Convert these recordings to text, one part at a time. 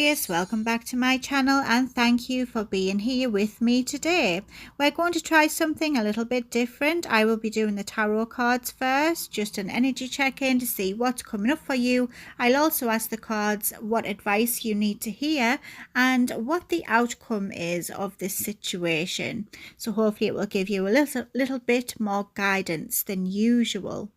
Aquarius, welcome back to my channel and thank you for being here with me today. We're going to try something a little bit different. I will be doing the tarot cards first, just an energy check-in to see what's coming up for you. I'll also ask the cards what advice you need to hear and what the outcome is of this situation. So hopefully it will give you a little bit more guidance than usual.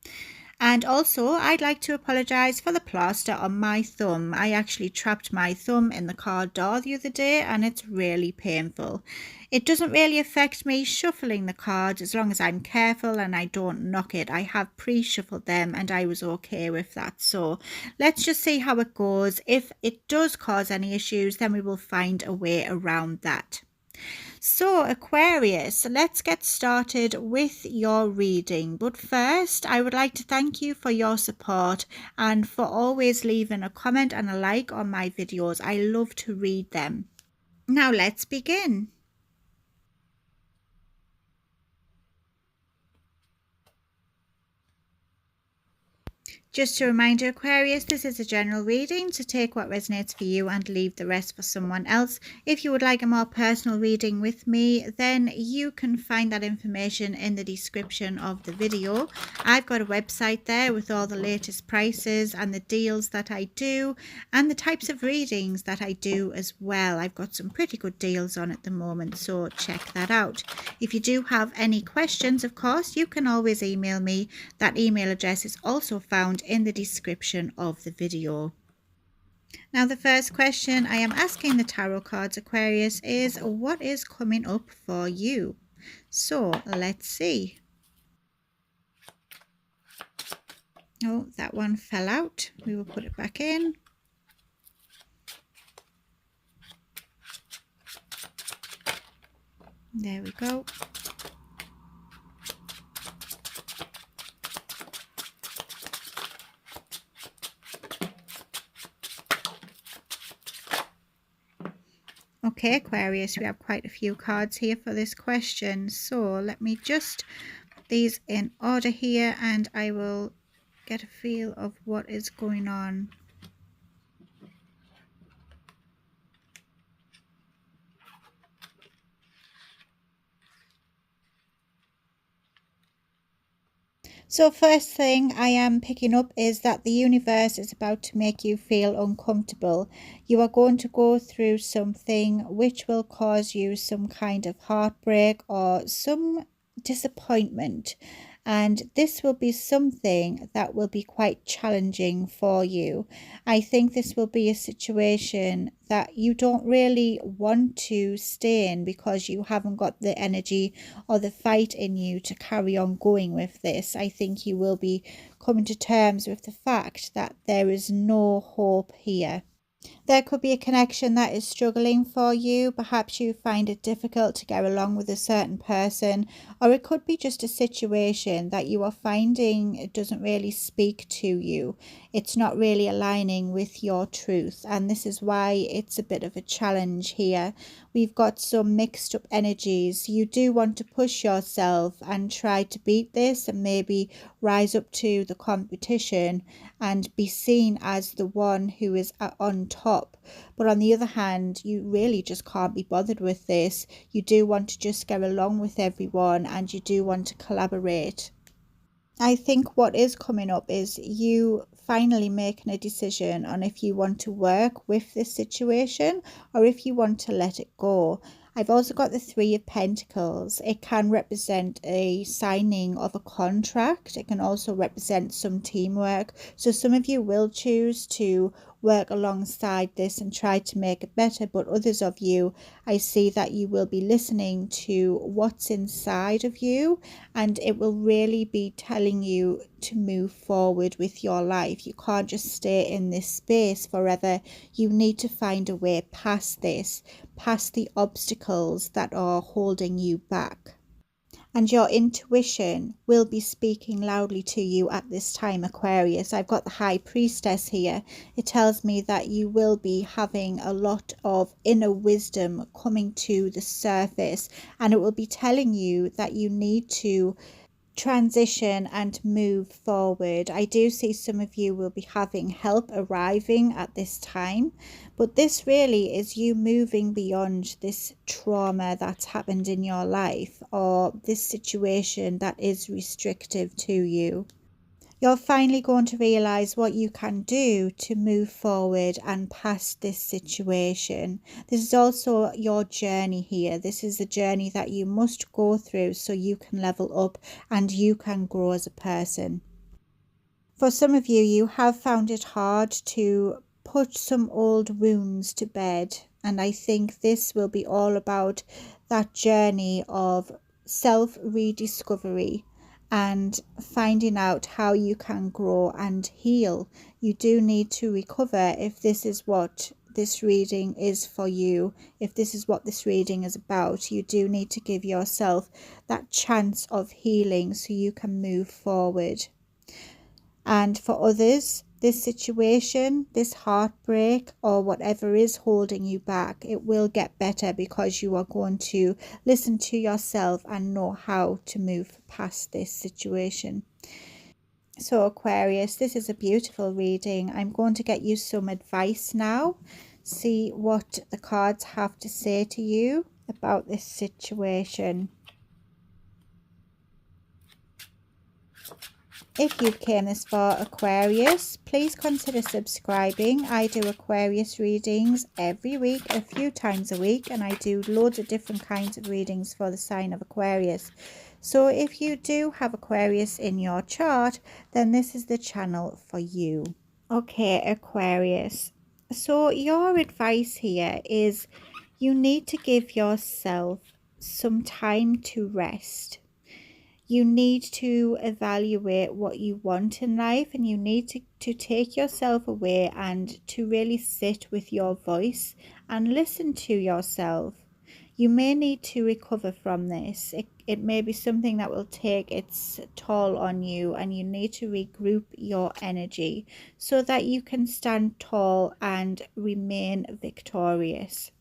And also, I'd like to apologise for the plaster on my thumb. I actually trapped my thumb in the car door the other day and it's really painful. It doesn't really affect me shuffling the cards as long as I'm careful and I don't knock it. I have pre-shuffled them and I was okay with that. So let's just see how it goes. If it does cause any issues, then we will find a way around that. So Aquarius, let's get started with your reading. But first, I would like to thank you for your support and for always leaving a comment and a like on my videos. I love to read them. Now let's begin. Just a reminder, Aquarius, this is a general reading, so take what resonates for you and leave the rest for someone else. If you would like a more personal reading with me, then you can find that information in the description of the video. I've got a website there with all the latest prices and the deals that I do and the types of readings that I do as well. I've got some pretty good deals on at the moment, so check that out. If you do have any questions, of course, you can always email me. That email address is also found in the description of the video. Now the first question I am asking the tarot cards, Aquarius, is what is coming up for you? So let's see. Oh, that one fell out. We will put it back in. There we go. Okay, Aquarius, we have quite a few cards here for this question. So let me just put these in order here and I will get a feel of what is going on. So first thing I am picking up is that the universe is about to make you feel uncomfortable. You are going to go through something which will cause you some kind of heartbreak or some disappointment. And this will be something that will be quite challenging for you. I think this will be a situation that you don't really want to stay in because you haven't got the energy or the fight in you to carry on going with this. I think you will be coming to terms with the fact that there is no hope here. There could be a connection that is struggling for you. Perhaps you find it difficult to get along with a certain person, or it could be just a situation that you are finding it doesn't really speak to you. It's not really aligning with your truth, and this is why it's a bit of a challenge here. We've got some mixed up energies. You do want to push yourself and try to beat this and maybe rise up to the competition and be seen as the one who is on top. But on the other hand, you really just can't be bothered with this. You do want to just get along with everyone and you do want to collaborate. I think what is coming up is you finally making a decision on if you want to work with this situation or if you want to let it go. I've also got the Three of Pentacles. It can represent a signing of a contract. It can also represent some teamwork. So some of you will choose to work alongside this and try to make it better, but others of you, I see that you will be listening to what's inside of you and it will really be telling you to move forward with your life. You can't just stay in this space forever. You need to find a way past this, past the obstacles that are holding you back. And your intuition will be speaking loudly to you at this time, Aquarius. I've got the High Priestess here. It tells me that you will be having a lot of inner wisdom coming to the surface, and it will be telling you that you need to transition and move forward. I do see some of you will be having help arriving at this time, but this really is you moving beyond this trauma that's happened in your life or this situation that is restrictive to you. You're finally going to realize what you can do to move forward and past this situation. This is also your journey here. This is a journey that you must go through so you can level up and you can grow as a person. For some of you, you have found it hard to put some old wounds to bed. And I think this will be all about that journey of self-rediscovery and finding out how you can grow and heal. You do need to recover if this is what this reading is for you. If this is what this reading is about, you do need to give yourself that chance of healing so you can move forward. And for others, this situation, this heartbreak, or whatever is holding you back, it will get better because you are going to listen to yourself and know how to move past this situation. So Aquarius, this is a beautiful reading. I'm going to get you some advice now. See what the cards have to say to you about this situation. If you've came this far, Aquarius, please consider subscribing. I do Aquarius readings every week, a few times a week, and I do loads of different kinds of readings for the sign of Aquarius. So if you do have Aquarius in your chart, then this is the channel for you. Okay, Aquarius. So your advice here is you need to give yourself some time to rest. You need to evaluate what you want in life, and you need to take yourself away and to really sit with your voice and listen to yourself. You may need to recover from this. It may be something that will take its toll on you, and you need to regroup your energy so that you can stand tall and remain victorious.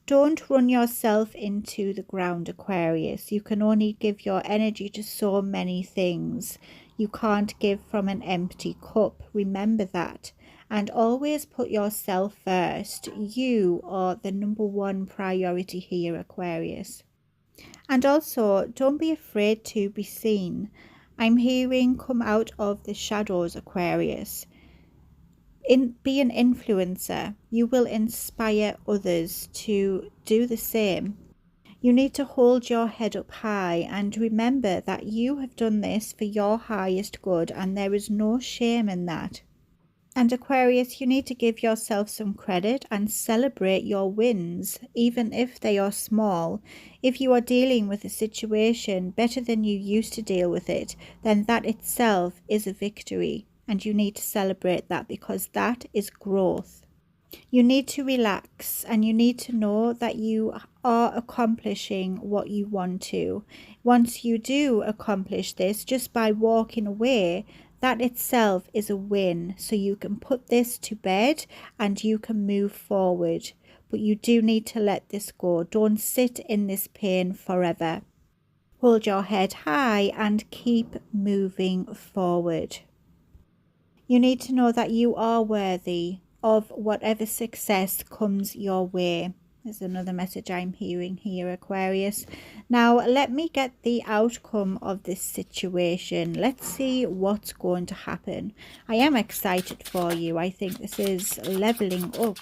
Don't run yourself into the ground, Aquarius. You can only give your energy to so many things. You can't give from an empty cup. Remember that. And always put yourself first. You are the #1 priority here, Aquarius. And also, don't be afraid to be seen. I'm hearing come out of the shadows, Aquarius. Be an influencer. You will inspire others to do the same. You need to hold your head up high and remember that you have done this for your highest good, and there is no shame in that. And Aquarius, you need to give yourself some credit and celebrate your wins, even if they are small. If you are dealing with a situation better than you used to deal with it, then that itself is a victory. And you need to celebrate that because that is growth. You need to relax and you need to know that you are accomplishing what you want to. Once you do accomplish this just by walking away, that itself is a win. So you can put this to bed and you can move forward. But you do need to let this go. Don't sit in this pain forever. Hold your head high and keep moving forward. You need to know that you are worthy of whatever success comes your way. There's another message I'm hearing here, Aquarius. Now, let me get the outcome of this situation. Let's see what's going to happen. I am excited for you. I think this is leveling up.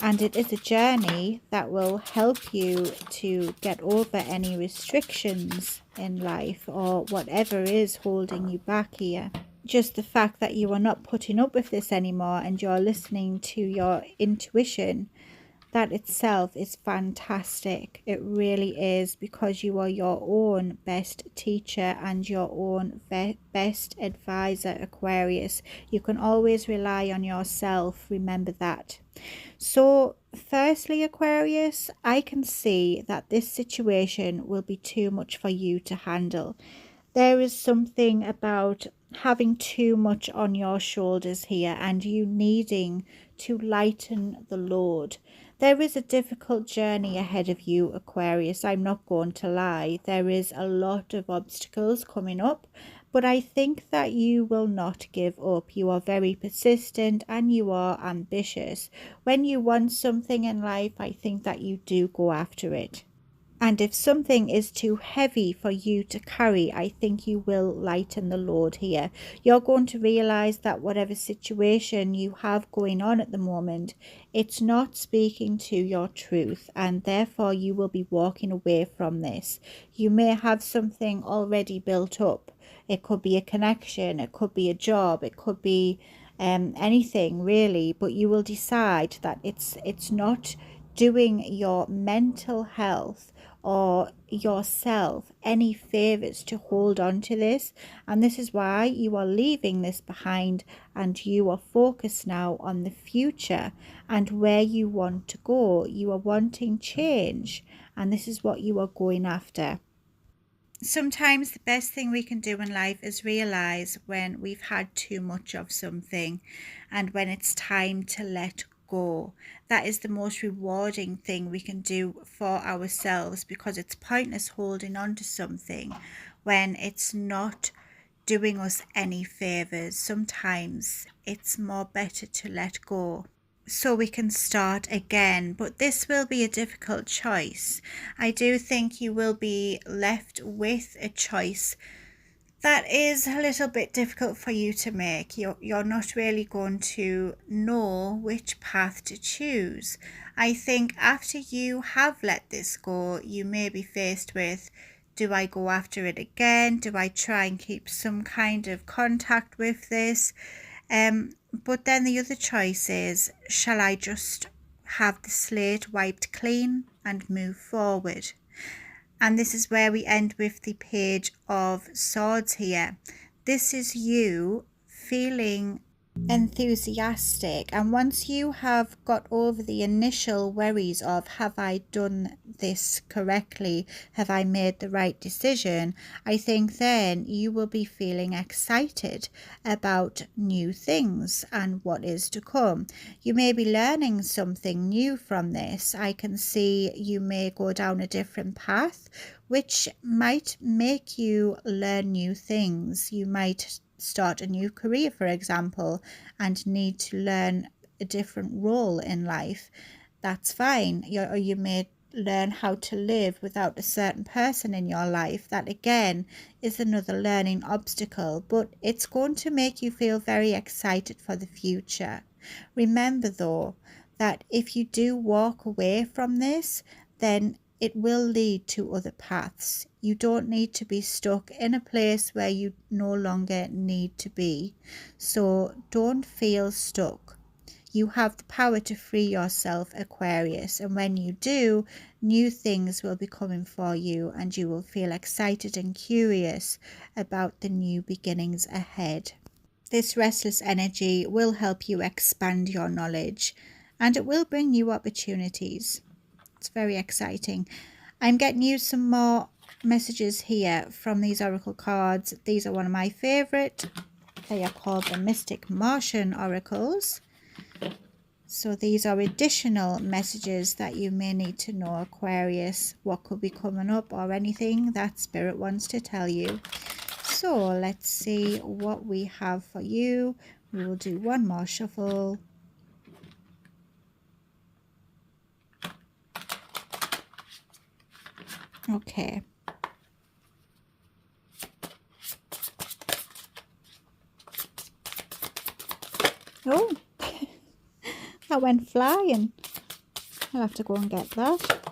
And it is a journey that will help you to get over any restrictions in life or whatever is holding you back here. Just the fact that you are not putting up with this anymore and you're listening to your intuition, that itself is fantastic. It really is, because you are your own best teacher and your own best advisor, Aquarius. You can always rely on yourself. Remember that. So firstly, Aquarius, I can see that this situation will be too much for you to handle. There is something about having too much on your shoulders here and you needing to lighten the load. There is a difficult journey ahead of you, Aquarius. I'm not going to lie. There is a lot of obstacles coming up, but I think that you will not give up. You are very persistent and you are ambitious. When you want something in life, I think that you do go after it. And if something is too heavy for you to carry, I think you will lighten the load here. You're going to realize that whatever situation you have going on at the moment, it's not speaking to your truth, and therefore you will be walking away from this. You may have something already built up. It could be a connection, it could be a job, it could be anything really, but you will decide that it's not doing your mental health or yourself any favors to hold on to this, and this is why you are leaving this behind and you are focused now on the future and where you want to go. You are wanting change, and this is what you are going after. Sometimes the best thing we can do in life is realize when we've had too much of something and when it's time to let go. That is the most rewarding thing we can do for ourselves, because it's pointless holding on to something when it's not doing us any favors. Sometimes it's more better to let go so we can start again, but this will be a difficult choice. I do think you will be left with a choice that is a little bit difficult for you to make. You're not really going to know which path to choose. I think after you have let this go, you may be faced with, do I go after it again? Do I try and keep some kind of contact with this? But then the other choice is, shall I just have the slate wiped clean and move forward? And this is where we end with the Page of Swords here. This is you feeling enthusiastic, and once you have got over the initial worries of, have I done this correctly, have I made the right decision, I think then you will be feeling excited about new things and what is to come. You may be learning something new from this. I can see you may go down a different path which might make you learn new things. You might start a new career, for example, and need to learn a different role in life. That's fine. Or you may learn how to live without a certain person in your life. That again is another learning obstacle, but it's going to make you feel very excited for the future. Remember though that if you do walk away from this, then it will lead to other paths. You don't need to be stuck in a place where you no longer need to be. So don't feel stuck. You have the power to free yourself, Aquarius, and when you do, new things will be coming for you and you will feel excited and curious about the new beginnings ahead. This restless energy will help you expand your knowledge and it will bring new opportunities. It's very exciting. I'm getting you some more messages here from these oracle cards. These are one of my favorite. They are called the Mystic Martian oracles. So these are additional messages that you may need to know, Aquarius, what could be coming up or anything that Spirit wants to tell you. So let's see what we have for you. We will do one more shuffle. Okay. Oh, that went flying. I'll have to go and get that.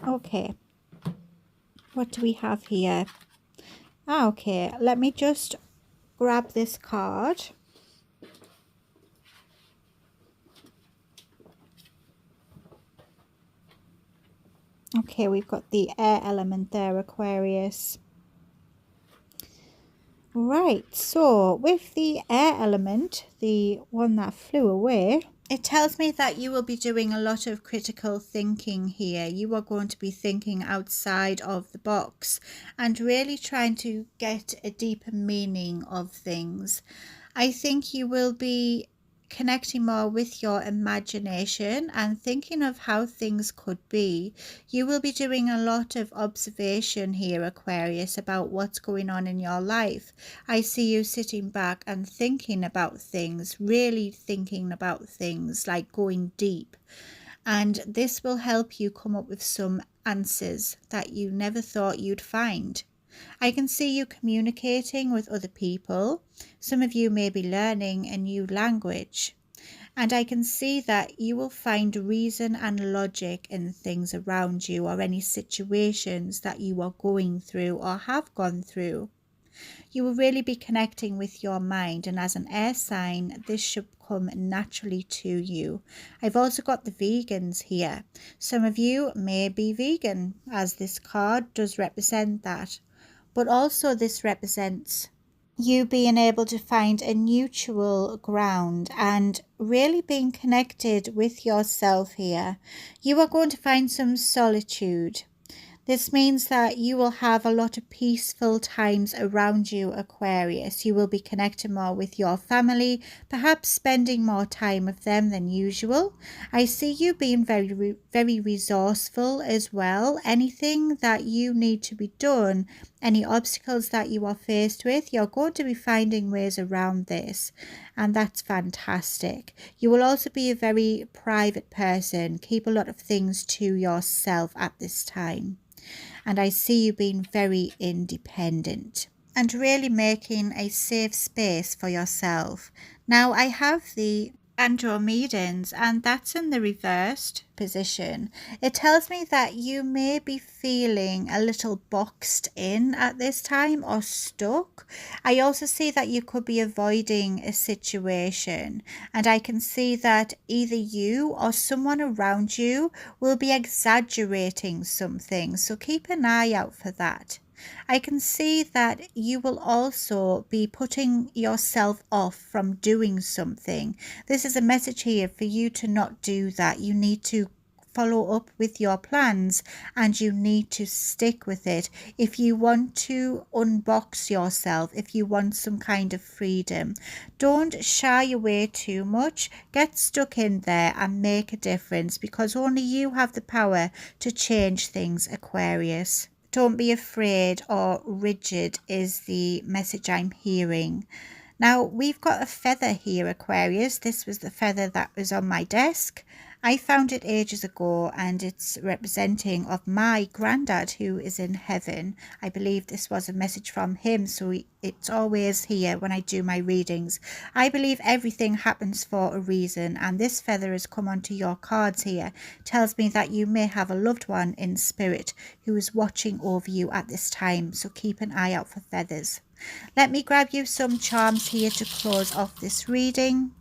Okay. What do we have here? Okay, let me just grab this card. Okay, we've got the air element there, Aquarius. Right, so with the air element, the one that flew away, it tells me that you will be doing a lot of critical thinking here. You are going to be thinking outside of the box and really trying to get a deeper meaning of things. I think you will be connecting more with your imagination and thinking of how things could be. You will be doing a lot of observation here, Aquarius, about what's going on in your life. I see you sitting back and thinking about things, really thinking about things, like going deep. And this will help you come up with some answers that you never thought you'd find. I can see you communicating with other people. Some of you may be learning a new language. And I can see that you will find reason and logic in things around you or any situations that you are going through or have gone through. You will really be connecting with your mind, and as an air sign, this should come naturally to you. I've also got the vegans here. Some of you may be vegan, as this card does represent that. But also this represents you being able to find a neutral ground and really being connected with yourself here. You are going to find some solitude. This means that you will have a lot of peaceful times around you, Aquarius. You will be connecting more with your family, perhaps spending more time with them than usual. I see you being very resourceful as well. Anything that you need to be done, any obstacles that you are faced with, you're going to be finding ways around this. And that's fantastic. You will also be a very private person. Keep a lot of things to yourself at this time. And I see you being very independent and really making a safe space for yourself. Now I have the Andromedans, and that's in the reversed position. It tells me that you may be feeling a little boxed in at this time or stuck. I also see that you could be avoiding a situation, and I can see that either you or someone around you will be exaggerating something, so keep an eye out for that. I can see that you will also be putting yourself off from doing something. This is a message here for you to not do that. You need to follow up with your plans and you need to stick with it. If you want to unbox yourself, if you want some kind of freedom, don't shy away too much. Get stuck in there and make a difference, because only you have the power to change things, Aquarius. Don't be afraid or rigid is the message I'm hearing. Now, we've got a feather here, Aquarius. This was the feather that was on my desk. I found it ages ago, and it's representing of my granddad who is in heaven. I believe this was a message from him, so it's always here when I do my readings. I believe everything happens for a reason, and this feather has come onto your cards here. It tells me that you may have a loved one in spirit who is watching over you at this time, so keep an eye out for feathers. Let me grab you some charms here to close off this reading.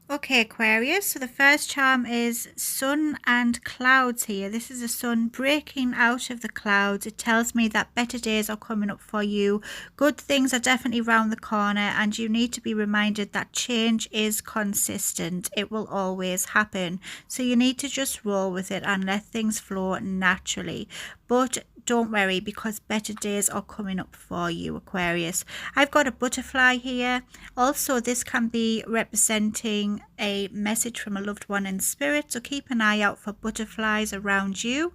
Okay, Aquarius, so the first charm is sun and clouds here. This is the sun breaking out of the clouds. It tells me that better days are coming up for you. Good things are definitely round the corner, and you need to be reminded that change is consistent. It will always happen. So you need to just roll with it and let things flow naturally. But don't worry, because better days are coming up for you, Aquarius. I've got a butterfly here. Also, this can be representing a message from a loved one in spirit, so keep an eye out for butterflies around you.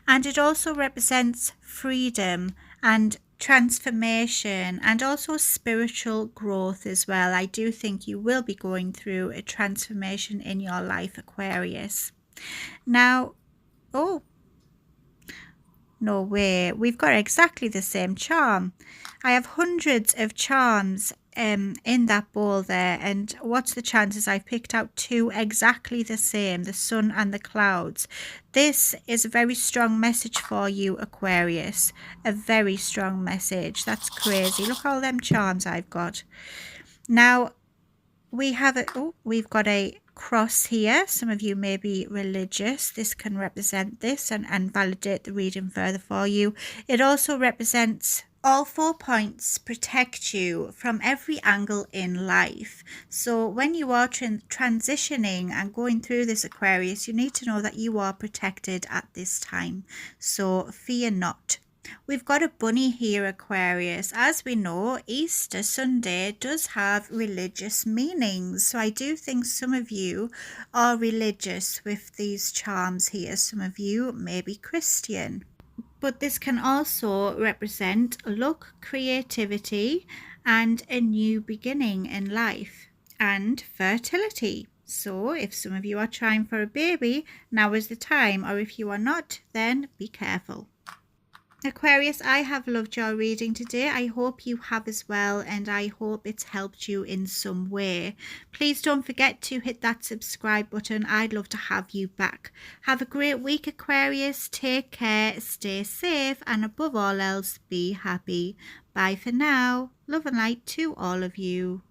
And it also represents freedom and transformation and also spiritual growth as well. I do think you will be going through a transformation in your life, Aquarius. Now, no way, we've got exactly the same charm. I have hundreds of charms in that bowl there, and what's the chances I've picked out two exactly the same, the sun and the clouds? This is a very strong message for you, Aquarius. A very strong message. That's crazy. Look all them charms I've got. Now we have we've got a cross here. Some of you may be religious. This can represent this and validate the reading further for you. It also represents all 4 points protect you from every angle in life. So when you are transitioning and going through this, Aquarius, you need to know that you are protected at this time. So fear not. We've got a bunny here, Aquarius. As we know, Easter Sunday does have religious meanings. So I do think some of you are religious with these charms here. Some of you may be Christian. But this can also represent luck, creativity, and a new beginning in life, and fertility. So if some of you are trying for a baby, now is the time, or if you are not, then be careful. Aquarius, I have loved your reading today. I hope you have as well, and I hope it's helped you in some way. Please don't forget to hit that subscribe button. I'd love to have you back. Have a great week, Aquarius. Take care, stay safe, and above all else, be happy. Bye for now. Love and light to all of you.